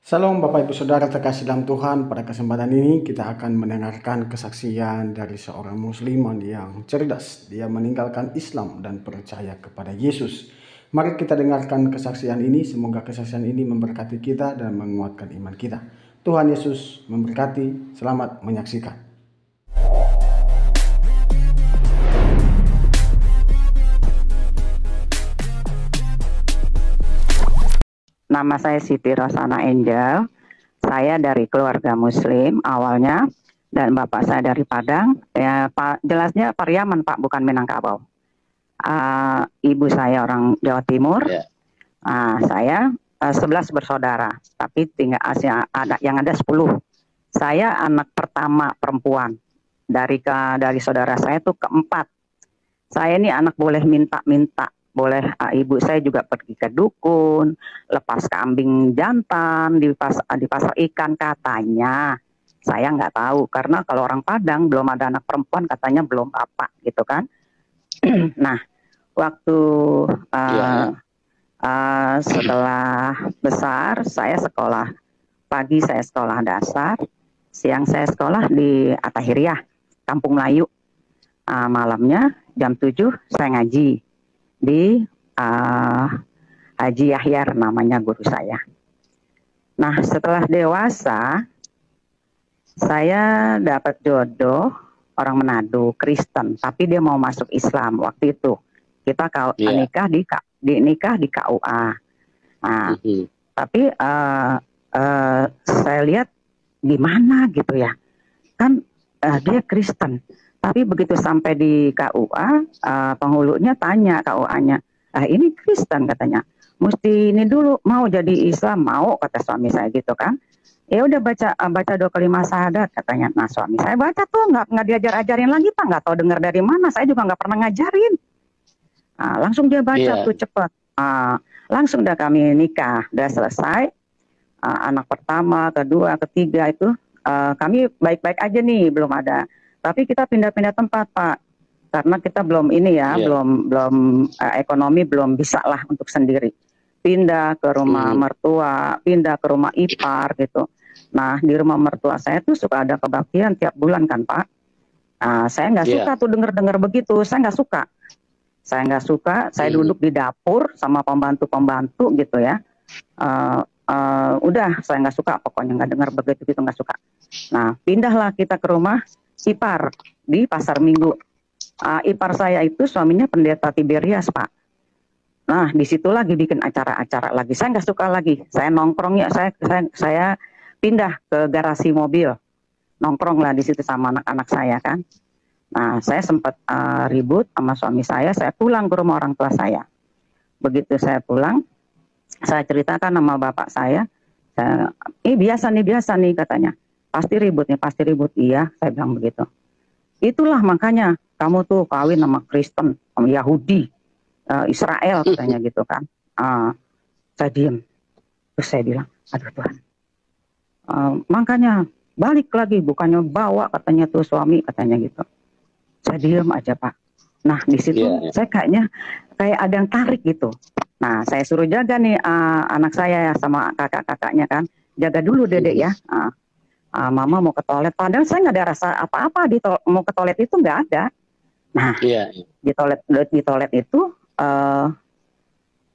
Salam Bapak Ibu Saudara terkasih dalam Tuhan. Pada kesempatan ini kita akan mendengarkan kesaksian dari seorang muslim yang cerdas. Dia meninggalkan Islam dan percaya kepada Yesus. Mari kita dengarkan kesaksian ini. Semoga kesaksian ini memberkati kita dan menguatkan iman kita. Tuhan Yesus memberkati. Selamat menyaksikan. Nama saya Siti Rosana Angel. Saya dari keluarga Muslim awalnya, dan bapak saya dari Padang. Ya, Pak, jelasnya Pariaman, Pak, bukan Minangkabau. Ibu saya orang Jawa Timur. Saya 11 bersaudara, tapi tinggal ada yang ada 10. Saya anak pertama perempuan. Dari saudara saya itu keempat. Saya ini anak boleh minta-minta. Boleh, ibu saya juga pergi ke dukun, lepas kambing jantan di pasar ikan katanya. Saya nggak tahu, karena kalau orang Padang belum ada anak perempuan katanya belum apa gitu kan. Nah, waktu setelah besar saya sekolah. Pagi saya sekolah dasar, siang saya sekolah di Atahiriah, Kampung Melayu. Malamnya jam 7 saya ngaji di Haji Yahyar, namanya guru saya. Nah, setelah dewasa saya dapat jodoh orang Manado, Kristen, tapi dia mau masuk Islam waktu itu. Kita nikah di KUA. Nah, tapi saya lihat gimana gitu ya, kan dia Kristen. Tapi begitu sampai di KUA, penghulunya tanya KUA-nya, ini Kristen katanya, mesti ini dulu, mau jadi Islam, mau, kata suami saya gitu kan. Ya udah baca 2 kalimat syahadat katanya. Nah, suami saya baca tuh, nggak diajar-ajarin lagi Pak, nggak tahu dengar dari mana, saya juga nggak pernah ngajarin. Langsung dia baca tuh cepet. Langsung dah kami nikah, udah selesai. Anak pertama, kedua, ketiga itu kami baik-baik aja nih, belum ada. Tapi kita pindah-pindah tempat, Pak, karena kita belum ini ya, belum ekonomi belum bisa lah untuk sendiri. Pindah ke rumah mertua, pindah ke rumah ipar gitu. Nah, di rumah mertua saya tuh suka ada kebaktian tiap bulan kan, Pak. Saya nggak suka tuh dengar-dengar begitu, saya nggak suka. Saya duduk di dapur sama pembantu-pembantu gitu ya. Udah, saya nggak suka, pokoknya nggak dengar begitu gitu, nggak suka. Nah, pindahlah kita ke rumah ipar di Pasar Minggu. Ipar saya itu suaminya pendeta Tiberias, Pak. Nah, di situ lagi bikin acara-acara lagi. Saya nggak suka lagi. Saya nongkrongnya, saya pindah ke garasi mobil, nongkrong lah di situ sama anak-anak saya kan. Nah, saya sempat ribut sama suami saya pulang ke rumah orang tua saya. Begitu saya pulang, saya ceritakan sama bapak saya, biasa nih katanya. Pasti ribut iya, saya bilang begitu. Itulah makanya kamu tuh kawin sama Kristen, sama Yahudi, Israel katanya gitu kan. Saya diem, terus saya bilang, aduh Tuhan, makanya balik lagi, bukannya bawa katanya tuh suami katanya gitu. Saya diem aja Pak. Nah di situ saya kayak ada yang tarik gitu. Nah saya suruh jaga nih anak saya sama kakak-kakaknya kan, jaga dulu dedek ya. Mama mau ke toilet, padahal saya nggak ada rasa apa-apa mau ke toilet itu nggak ada. Nah di toilet itu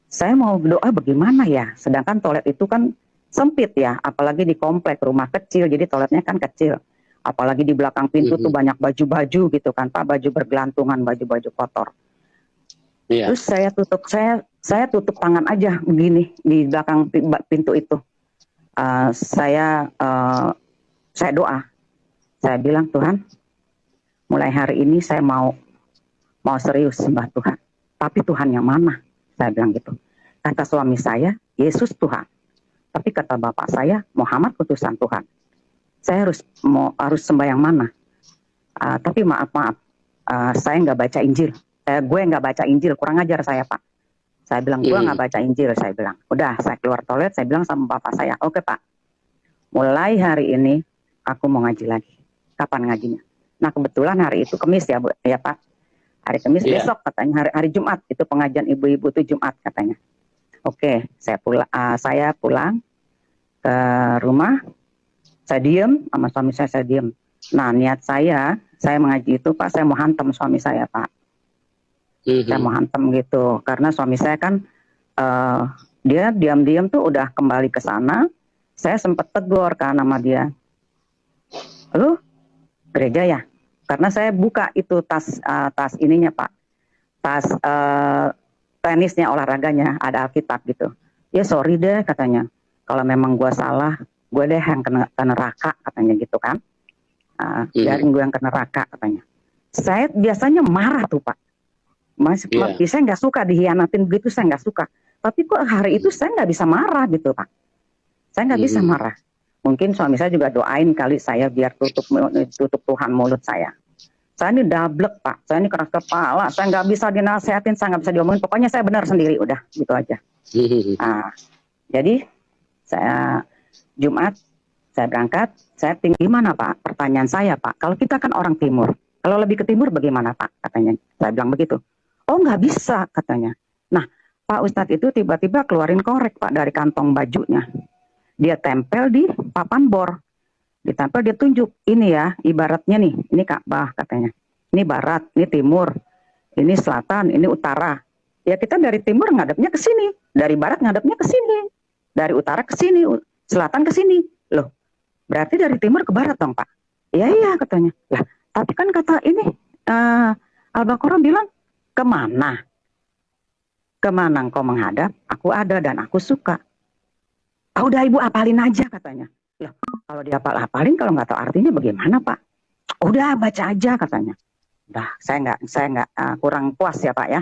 saya mau doa bagaimana ya, sedangkan toilet itu kan sempit ya, apalagi di komplek rumah kecil, jadi toiletnya kan kecil, apalagi di belakang pintu tuh banyak baju-baju gitu kan Pak, baju bergelantungan, baju-baju kotor. Terus saya tutup tangan aja begini di belakang pintu itu. Saya doa, saya bilang Tuhan, mulai hari ini saya mau serius sembah Tuhan. Tapi Tuhan yang mana? Saya bilang gitu. Kata suami saya, Yesus Tuhan. Tapi kata bapak saya, Muhammad utusan Tuhan. Saya harus sembah yang mana? Tapi maaf, saya nggak baca Injil. Gue nggak baca Injil, kurang ajar saya Pak. Saya bilang gue nggak baca Injil. Saya bilang, udah, saya keluar toilet. Saya bilang sama bapak saya, oke Pak, mulai hari ini aku mau ngaji lagi. Kapan ngajinya? Nah kebetulan hari itu Kamis ya Bu, ya Pak. Hari Kamis besok katanya, hari Jumat itu pengajian ibu-ibu itu Jumat katanya. Oke, saya pulang ke rumah, saya diem, sama suami saya diem. Nah, niat saya mengaji itu Pak, saya mau hantam suami saya Pak. Saya mau hantam gitu, karena suami saya kan dia diam-diam tuh udah kembali ke sana. Saya sempat tegur kan sama dia, lu gereja ya? Karena saya buka itu tas ininya Pak, tas tenisnya, olahraganya, ada Alkitab gitu. Ya sorry deh katanya, kalau memang gue salah, gue deh yang kena neraka katanya gitu kan. Biarin gue yang ke neraka katanya. Saya biasanya marah tuh Pak. Saya nggak suka dihianatin begitu, saya nggak suka. Tapi kok hari itu saya nggak bisa marah gitu Pak. Saya nggak bisa marah. Mungkin suami saya juga doain kali saya biar tutup Tuhan mulut saya. Saya ini dablek Pak. Saya ini keras kepala. Saya nggak bisa dinasehatin, saya nggak bisa diomongin. Pokoknya saya benar sendiri, udah gitu aja. Jadi saya Jumat saya berangkat, saya tinggal gimana Pak? Pertanyaan saya Pak, kalau kita kan orang timur, kalau lebih ke timur bagaimana Pak? Katanya, saya bilang begitu. Oh nggak bisa katanya. Nah Pak Ustadz itu tiba-tiba keluarin korek Pak dari kantong bajunya. Dia tempel di papan bor. Ditempel, dia tunjuk, ini ya ibaratnya nih, ini Ka'bah katanya. Ini barat, ini timur, ini selatan, ini utara. Ya kita dari timur ngadepnya ke sini, dari barat ngadepnya ke sini, dari utara ke sini, selatan ke sini. Loh, berarti dari timur ke barat dong Pak? Iya katanya. Lah, tapi kan kata ini Al-Baqarah bilang kemana? Kemana engkau menghadap? Aku ada dan aku suka. Udah ibu apalin aja katanya. Loh, kalau dia apalin, kalau nggak tahu artinya bagaimana Pak? Udah baca aja katanya. Udah, saya nggak kurang puas ya Pak ya.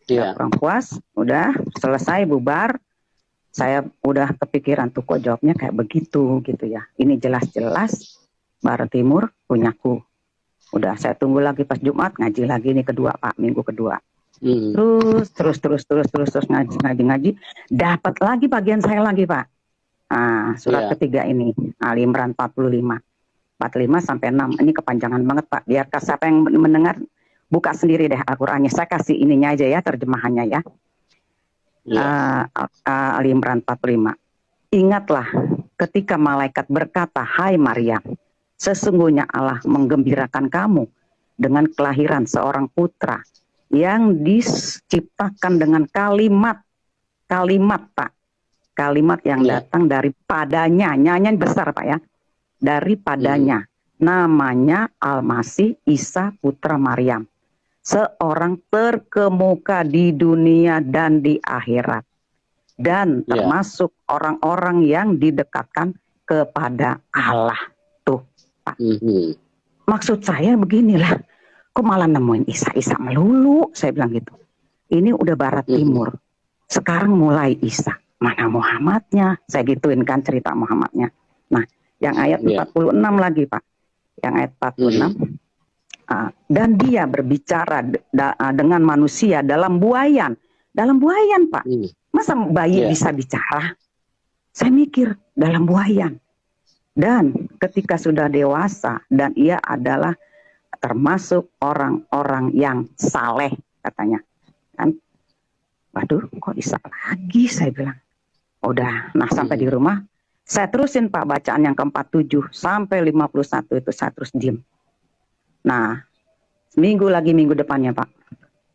Kurang puas. Udah selesai bubar. Saya udah kepikiran tuh kok jawabnya kayak begitu gitu ya. Ini jelas-jelas Barat Timur punyaku. Udah saya tunggu lagi pas Jumat, ngaji lagi nih kedua Pak, minggu kedua. Terus ngaji. Dapat lagi bagian saya lagi Pak. Surat ketiga ini, Ali Imran 45 sampai 6. Ini kepanjangan banget Pak. Biar siapa yang mendengar buka sendiri deh Al-Qur'annya. Saya kasih ininya aja ya, terjemahannya ya. Ali Imran 45. Ingatlah ketika malaikat berkata, hai Maryam, sesungguhnya Allah menggembirakan kamu dengan kelahiran seorang putra yang diciptakan dengan kalimat Pak, kalimat yang datang daripadanya, nyanyian besar Pak ya, daripadanya, namanya Al-Masih Isa putra Maryam, seorang terkemuka di dunia dan di akhirat, dan termasuk orang-orang yang didekatkan kepada Allah. Tuh Pak. Maksud saya beginilah, kok malah nemuin Isa melulu, saya bilang gitu. Ini udah Barat Timur, sekarang mulai Isa, mana Muhammadnya? Saya gituin kan cerita Muhammadnya. Nah yang ayat 46 lagi Pak, yang ayat 46, dan dia berbicara dengan manusia dalam buayan Pak. Masa bayi bisa bicara? Saya mikir dalam buayan. Dan ketika sudah dewasa dan ia adalah termasuk orang-orang yang saleh katanya. Kan? Waduh, kok Isa lagi saya bilang. Udah, nah sampai di rumah saya terusin Pak bacaan yang ke-47 sampai 51 itu saya terus diem. Nah, minggu depannya Pak.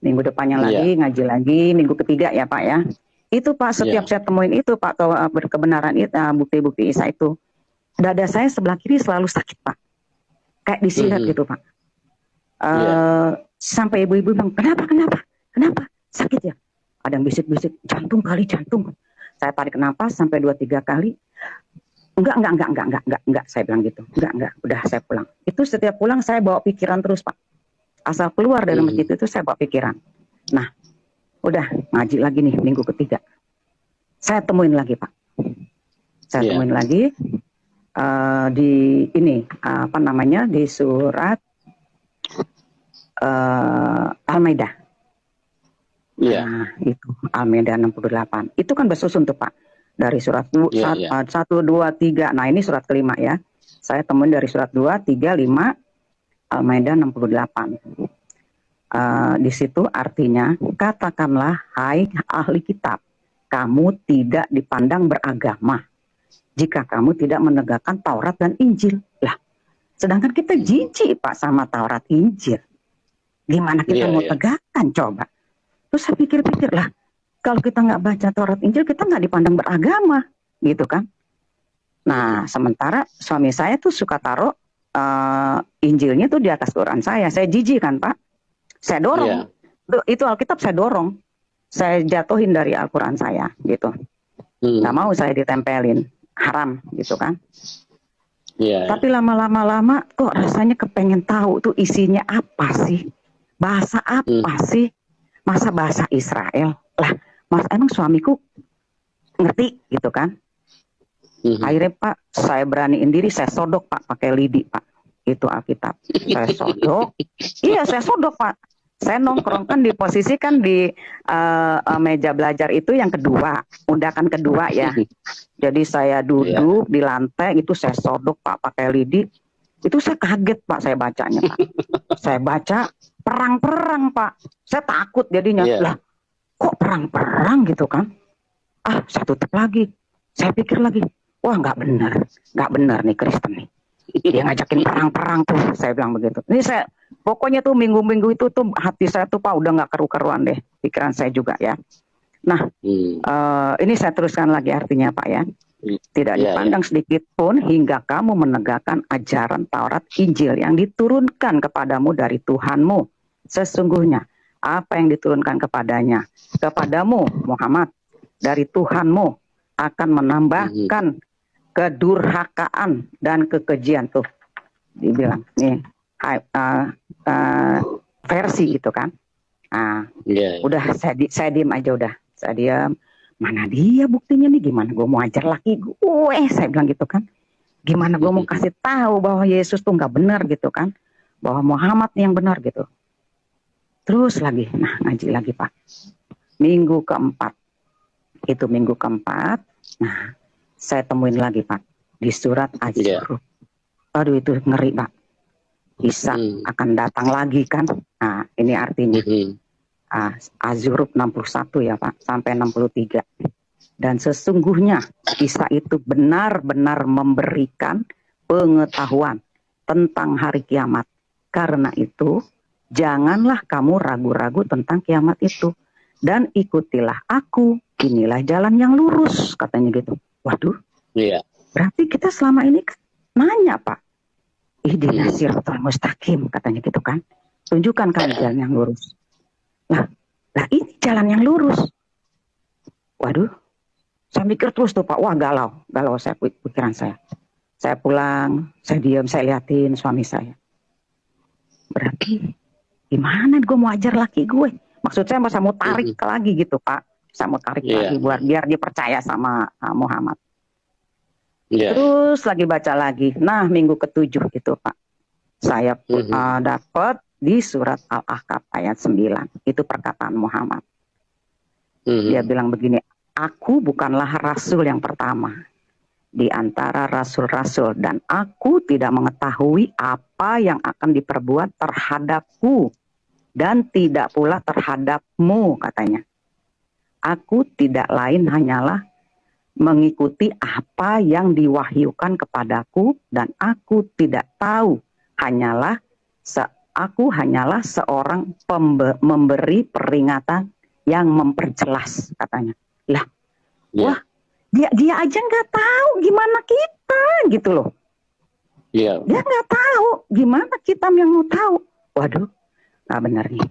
Minggu depannya lagi, ngaji lagi, minggu ketiga ya Pak ya. Itu Pak, setiap saya temuin itu Pak, kebenaran itu, bukti-bukti Isa itu. Dada saya sebelah kiri selalu sakit Pak. Kayak disilet gitu Pak. Sampai ibu-ibu bilang, kenapa? Sakit ya? Ada yang bisik-bisik, jantung. Saya tarik napas sampai 2-3 kali. Enggak, saya bilang gitu. Enggak, udah saya pulang. Itu setiap pulang saya bawa pikiran terus Pak. Asal keluar dari masjid itu saya bawa pikiran. Nah, udah ngaji lagi nih minggu ketiga. Saya temuin lagi Pak. Temuin lagi di ini di surat Al-Maidah. Nah, itu Al-Maidah 68. Itu kan bersusun tuh Pak. Dari surat 1, 2, 3. Nah ini surat kelima ya. Saya temuin dari surat 2, 3, 5, Al-Maidah 68. Di situ artinya, katakanlah hai ahli kitab, kamu tidak dipandang beragama jika kamu tidak menegakkan Taurat dan Injil. Lah, sedangkan kita jijik Pak sama Taurat Injil. Gimana kita mau tegakkan coba? Terus saya pikir-pikir lah, kalau kita nggak baca Taurat Injil, kita nggak dipandang beragama, gitu kan? Nah, sementara suami saya tuh suka taruh Injilnya tuh di atas Quran saya. Saya jijik kan Pak? Saya dorong. Itu Alkitab saya dorong. Saya jatuhin dari Al-Quran saya, gitu. Nggak mau saya ditempelin, haram, gitu kan? Tapi lama-lama kok rasanya kepengen tahu tuh isinya apa sih? Bahasa apa sih? Masa bahasa Israel? Lah, mas emang suamiku ngerti gitu kan? Akhirnya Pak, saya beraniin diri, saya sodok Pak, pakai lidi Pak. Itu Alkitab. Saya sodok. Iya, saya sodok Pak. Saya nongkrongkan di posisi kan di meja belajar itu yang kedua, undakan kedua ya. Jadi saya duduk di lantai, itu saya sodok Pak, pakai lidi. Itu saya kaget Pak, saya bacanya Pak. Saya baca perang-perang Pak. Saya takut jadinya. Lah, kok perang-perang gitu kan? Ah, saya tutup lagi. Saya pikir lagi, wah nggak benar nih Kristen nih. Dia ngajakin perang-perang tuh, saya bilang begitu. Ini saya, pokoknya tuh minggu-minggu itu tuh hati saya tuh Pak udah nggak keru-keruan deh, pikiran saya juga ya. Nah, ini saya teruskan lagi artinya Pak ya. Tidak dipandang sedikit pun hingga kamu menegakkan ajaran Taurat Injil yang diturunkan kepadamu dari Tuhanmu. Sesungguhnya apa yang diturunkan kepadamu Muhammad dari Tuhanmu akan menambahkan kedurhakaan dan kekejian tuh dibilang nih versi gitu kan. Udah saya diem aja udah. Saya diem. Mana dia buktinya nih, gimana gue mau ajar laki gue, saya bilang gitu kan. Gimana gue mau kasih tahu bahwa Yesus tuh nggak benar gitu kan. Bahwa Muhammad yang benar gitu. Terus lagi, nah ngaji lagi Pak. Minggu keempat. Itu minggu keempat. Nah, saya temuin lagi Pak. Di surat Az-Zukhruf. Aduh itu ngeri Pak. Isa akan datang lagi kan. Nah ini artinya. Az-Zukhruf 61 ya Pak, sampai 63. Dan sesungguhnya Isa itu benar-benar memberikan pengetahuan tentang hari kiamat. Karena itu, janganlah kamu ragu-ragu tentang kiamat itu. Dan ikutilah aku, inilah jalan yang lurus, katanya gitu. Waduh, berarti kita selama ini nanya Pak. Ihdinas siratal mustaqim, katanya gitu kan. Tunjukkan kan jalan yang lurus. Lah ini jalan yang lurus. Waduh, saya mikir terus tuh Pak. Wah galau saya pikiran saya. Saya pulang, saya diam, saya liatin suami saya. Berarti gimana gue mau ajar laki gue? Maksud saya mau tarik lagi gitu Pak. Saya mau tarik lagi biar dia percaya sama Muhammad. Terus lagi baca lagi. Nah minggu ketujuh gitu Pak. Saya dapat di surat Al-Ahqaf ayat 9. Itu perkataan Muhammad. Dia bilang begini, aku bukanlah rasul yang pertama di antara rasul-rasul dan aku tidak mengetahui apa yang akan diperbuat terhadapku dan tidak pula terhadapmu, katanya. Aku tidak lain hanyalah mengikuti apa yang diwahyukan kepadaku dan aku tidak tahu aku hanyalah seorang memberi peringatan yang memperjelas, katanya. Lah, wah, dia aja nggak tahu gimana kita, gitu loh. Dia nggak tahu gimana kita yang mau tahu. Waduh, nggak benar nih.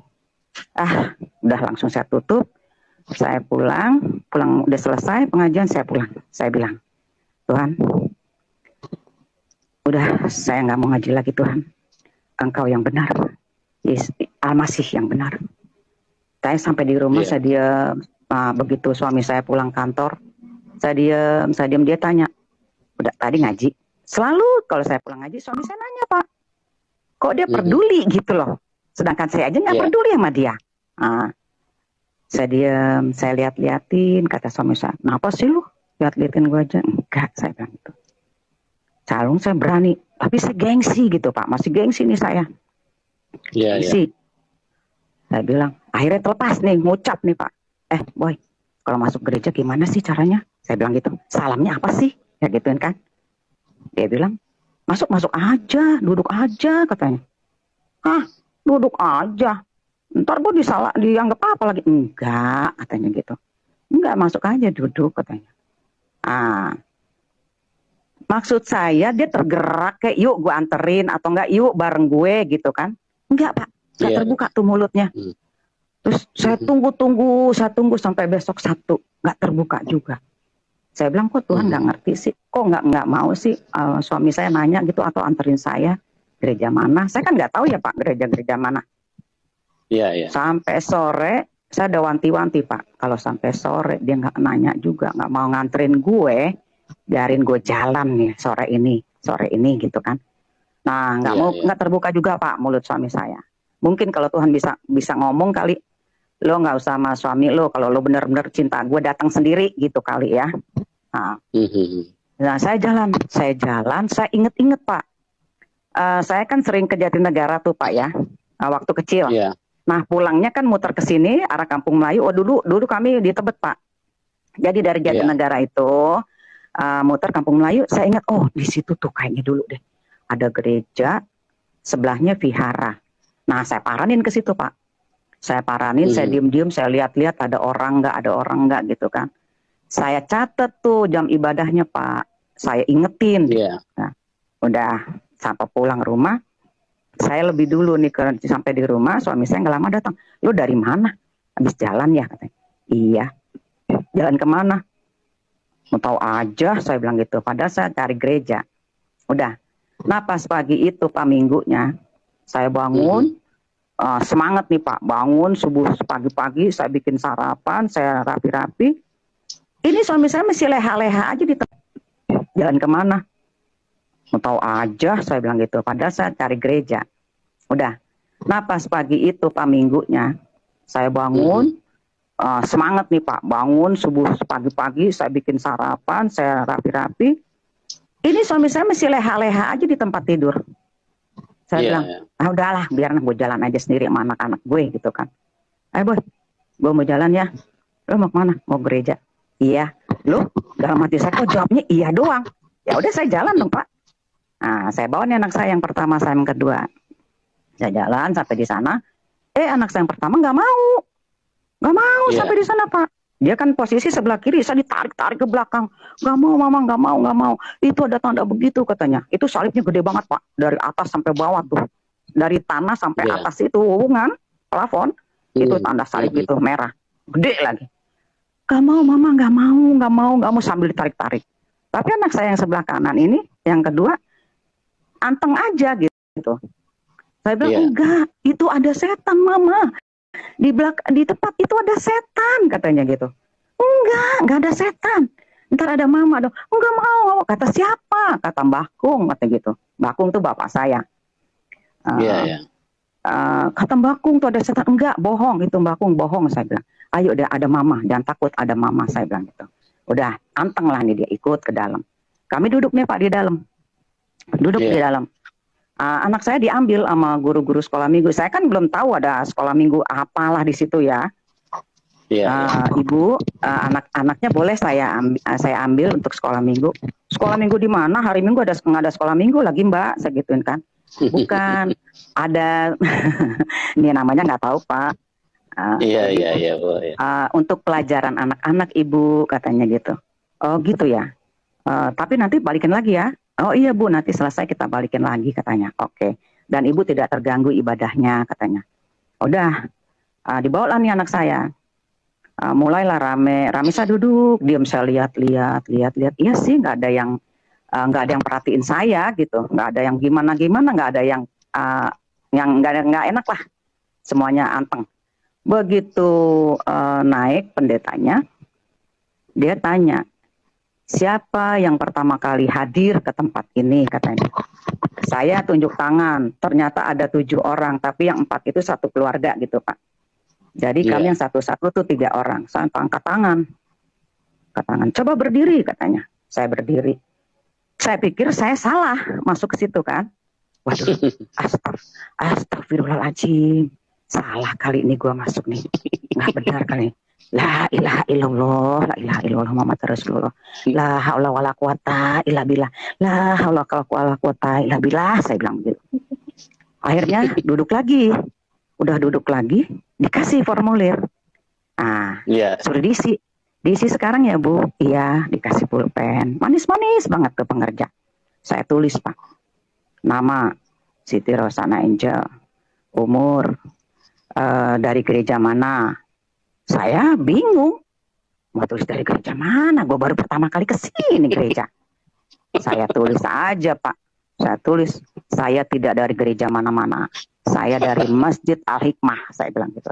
Udah langsung saya tutup. Saya pulang udah selesai pengajian, saya pulang. Saya bilang, Tuhan, udah saya nggak mau ngaji lagi Tuhan. Engkau yang benar, Al-Masih yang benar. Saya sampai di rumah, saya diam. Begitu suami saya pulang kantor, saya diam, dia tanya, udah tadi ngaji? Selalu kalau saya pulang ngaji, suami saya nanya Pak, kok dia peduli gitu loh, sedangkan saya aja nggak peduli sama dia. Saya diam, saya liatin, kata suami saya, kenapa sih lu liatin gue aja? Enggak, saya bilang gitu. Calung saya berani, tapi saya gengsi gitu Pak, masih gengsi nih saya. Gengsi. Saya bilang, akhirnya terlepas nih, ngucap nih Pak. Boy, kalau masuk gereja gimana sih caranya? Saya bilang gitu, salamnya apa sih? Ya gituin kan. Dia bilang, masuk aja, duduk aja katanya. Ah, duduk aja. Ntar gue dianggap apa lagi? Enggak, katanya gitu. Enggak, masuk aja duduk katanya. Ah, maksud saya dia tergerak kayak yuk gue anterin atau enggak yuk bareng gue gitu kan. Enggak Pak, enggak terbuka tuh mulutnya. Terus saya tunggu sampai besok 1, enggak terbuka juga. Saya bilang kok Tuhan nggak ngerti sih, kok nggak mau sih suami saya nanya gitu atau anterin saya gereja mana? Saya kan nggak tahu ya Pak gereja mana. Iya. Sampai sore saya udah wanti-wanti Pak, kalau sampai sore dia nggak nanya juga, nggak mau nganterin gue, biarin gue jalan nih sore ini gitu kan. Nah nggak terbuka juga Pak mulut suami saya. Mungkin kalau Tuhan bisa ngomong kali, lo nggak usah sama suami lo, kalau lo bener-bener cinta gue datang sendiri gitu kali ya. Nah saya jalan, saya inget Pak. Saya kan sering ke Jatinegara tuh Pak ya, waktu kecil. Nah pulangnya kan muter ke sini arah Kampung Melayu. Oh dulu kami di Tebet Pak. Jadi dari Jatinegara itu muter Kampung Melayu. Saya ingat, oh di situ tuh kayaknya dulu deh ada gereja, sebelahnya vihara. Nah saya paranin ke situ Pak. Saya paranin, saya diem-diem, saya lihat-lihat ada orang nggak gitu kan. Saya catet tuh jam ibadahnya Pak. Saya ingetin. Nah, udah sampai pulang rumah, saya lebih dulu nih sampai di rumah, suami saya nggak lama datang. Lu dari mana? Habis jalan ya katanya. Iya. Jalan kemana? Mau tahu aja, saya bilang gitu. Padahal saya cari gereja. Udah. Nah pas pagi itu Pak minggunya, saya bangun. Semangat nih Pak, bangun subuh pagi-pagi, saya bikin sarapan, saya rapi-rapi. Ini suami saya masih leha-leha aja di jalan kemana? Mau tahu aja, saya bilang gitu. Padahal saya cari gereja. Udah. Nah pas pagi itu Pak minggunya, saya bangun, semangat nih Pak, bangun subuh pagi-pagi, saya bikin sarapan, saya rapi-rapi. Ini suami saya masih leha-leha aja di tempat tidur. Saya bilang, udahlah, biar gue jalan aja sendiri sama anak-anak gue gitu kan. Boy, gue mau jalan ya. Lo mau kemana? Mau gereja. Iya. Lo dalam hati saya kok jawabnya iya doang. Ya udah saya jalan dong Pak. Nah, saya bawa nih anak saya yang pertama, saya yang kedua. Saya jalan sampai di sana. Anak saya yang pertama nggak mau sampai di sana Pak. Dia kan posisi sebelah kiri, saya ditarik ke belakang. Nggak mau mama, nggak mau. Itu ada tanda begitu katanya. Itu salibnya gede banget Pak, dari atas sampai bawah tuh. Dari tanah sampai atas itu hubungan plafon, itu tanda salib itu merah, gede lagi. Nggak mau mama, nggak mau sambil ditarik-tarik. Tapi anak saya yang sebelah kanan ini, yang kedua, anteng aja gitu. Saya bilang enggak, itu ada setan mama. Di tempat itu ada setan katanya gitu. Enggak ada setan. Ntar ada mama dong. Enggak mau. Kata siapa? Kata Mbah Kung kata gitu. Mbah Kung tuh bapak saya. Kata Mbah Kung tuh ada setan. Enggak, bohong itu Mbah Kung, bohong saya bilang. Ayo deh ada mama, jangan takut ada mama saya bilang gitu. Udah, anteng lah nih dia ikut ke dalam. Kami duduk nih Pak di dalam. Di dalam. Anak saya diambil sama guru-guru sekolah minggu. Saya kan belum tahu ada sekolah minggu apalah di situ ya. Ibu, anak-anaknya boleh saya ambil untuk sekolah minggu. Sekolah minggu di mana? Hari Minggu nggak ada sekolah minggu lagi Mbak, saya gituin kan. Bukan, ada ini namanya nggak tahu Pak. Untuk pelajaran anak-anak Ibu katanya gitu. Oh gitu ya. Tapi nanti balikin lagi ya. Oh iya Bu, nanti selesai kita balikin lagi katanya. Oke. Dan Ibu tidak terganggu ibadahnya katanya. Udah, dibawalah nih anak saya. Mulailah rame saya duduk, diam saya lihat. Iya sih, nggak ada yang perhatiin saya gitu. Nggak ada yang gimana, nggak ada yang nggak enak lah. Semuanya anteng. Begitu naik pendetanya, dia tanya, siapa yang pertama kali hadir ke tempat ini katanya. Saya tunjuk tangan, ternyata ada 7 orang, tapi yang 4 itu satu keluarga gitu Pak. Jadi kami yang satu-satu tuh 3 orang. Saya angkat tangan, coba berdiri katanya. Saya berdiri. Saya pikir saya salah masuk ke situ kan. Waduh, astagfirullahaladzim. Salah kali ini gua masuk nih, nggak benar kali. La ilaha illallah, la ilaha illallah Muhammad Rasulullah. La haula wala quwata illa billah. La haula wala quwata illa billah, saya bilang begitu. Akhirnya duduk lagi. Udah duduk lagi, dikasih formulir. Suruh diisi. Diisi sekarang ya Bu. Iya, dikasih pulpen. Manis-manis banget ke pengerja. Saya tulis Pak. Nama Siti Rosana Angel. Umur dari gereja mana. Saya bingung. Mau tulis dari gereja mana? Gue baru pertama kali kesini gereja. Saya tulis aja Pak. Saya tulis, saya tidak dari gereja mana-mana. Saya dari Masjid Al-Hikmah. Saya bilang gitu.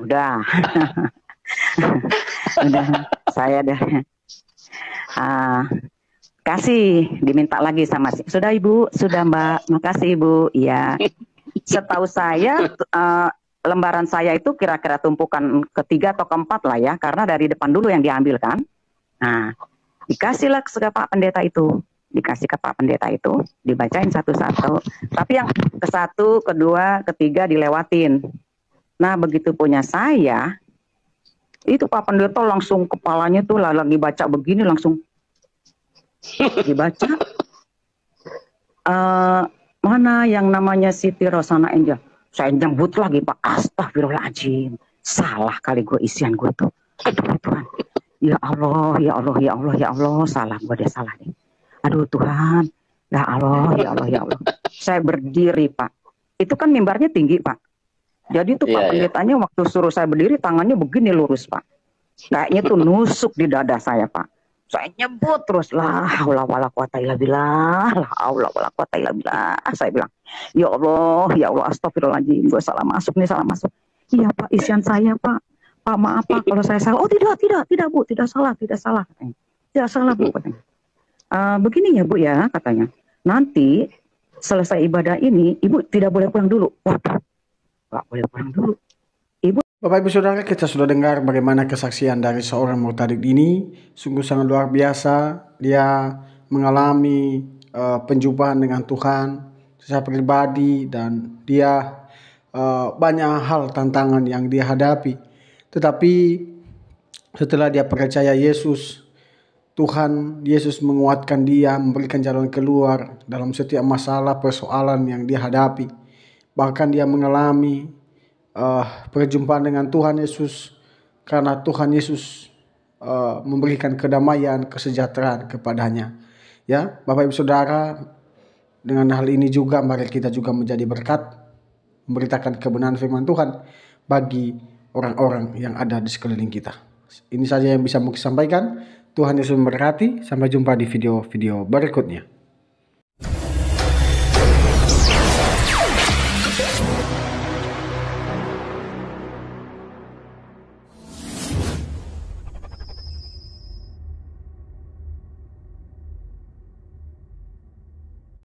Udah. Udah. Saya dari... kasih. Diminta lagi sama si. Sudah Ibu? Sudah Mbak. Makasih Ibu. Iya. Setahu saya... lembaran saya itu kira-kira tumpukan ketiga atau keempat lah ya, karena dari depan dulu yang diambil kan. Nah, dikasihlah ke Pak Pendeta itu, dikasih ke Pak Pendeta itu, dibacain satu-satu. Tapi yang ke satu, kedua, ketiga dilewatin. Nah, begitu punya saya, itu Pak Pendeta langsung kepalanya tuh lagi baca begini langsung dibaca. Mana yang namanya Siti Rosana Angel? Saya nyebut lagi Pak, astagfirullahaladzim. Salah kali gue isian gue tuh. Aduh Tuhan. Ya Allah, ya Allah, ya Allah, ya Allah. Salah gue, dia salah nih. Aduh Tuhan. Ya Allah, ya Allah, ya Allah. Saya berdiri Pak. Itu kan mimbarnya tinggi Pak. Jadi tuh Pak pendetanya waktu suruh saya berdiri tangannya begini lurus Pak. Kayaknya tuh nusuk di dada saya Pak. Saya nyebut terus la haula wala quwata illa billah, la haula wala quwata illa billah. Saya bilang, ya Allah, astagfirullahaladzim, gue salah masuk nih, salah masuk. Iya Pak, isian saya Pak. Pak maaf Pak kalau saya salah. Oh tidak Bu, tidak salah. Tidak salah Bu. Begini ya Bu ya katanya. Nanti selesai ibadah ini, Ibu tidak boleh pulang dulu. Waduh, nggak boleh pulang dulu. Bapak Ibu Saudara, kita sudah dengar bagaimana kesaksian dari seorang murtadid ini. Sungguh sangat luar biasa. Dia mengalami penjumpaan dengan Tuhan secara pribadi, dan dia banyak hal tantangan yang dia hadapi. Tetapi setelah dia percaya Yesus, Tuhan Yesus menguatkan dia, memberikan jalan keluar dalam setiap masalah persoalan yang dia hadapi. Bahkan dia mengalami perjumpaan dengan Tuhan Yesus, karena Tuhan Yesus memberikan kedamaian, kesejahteraan kepadanya. Ya, Bapak Ibu Saudara, dengan hal ini juga mari kita juga menjadi berkat, memberitakan kebenaran firman Tuhan bagi orang-orang yang ada di sekeliling kita. Ini saja yang bisa mungkin sampaikan. Tuhan Yesus memberkati. Sampai jumpa di video-video berikutnya.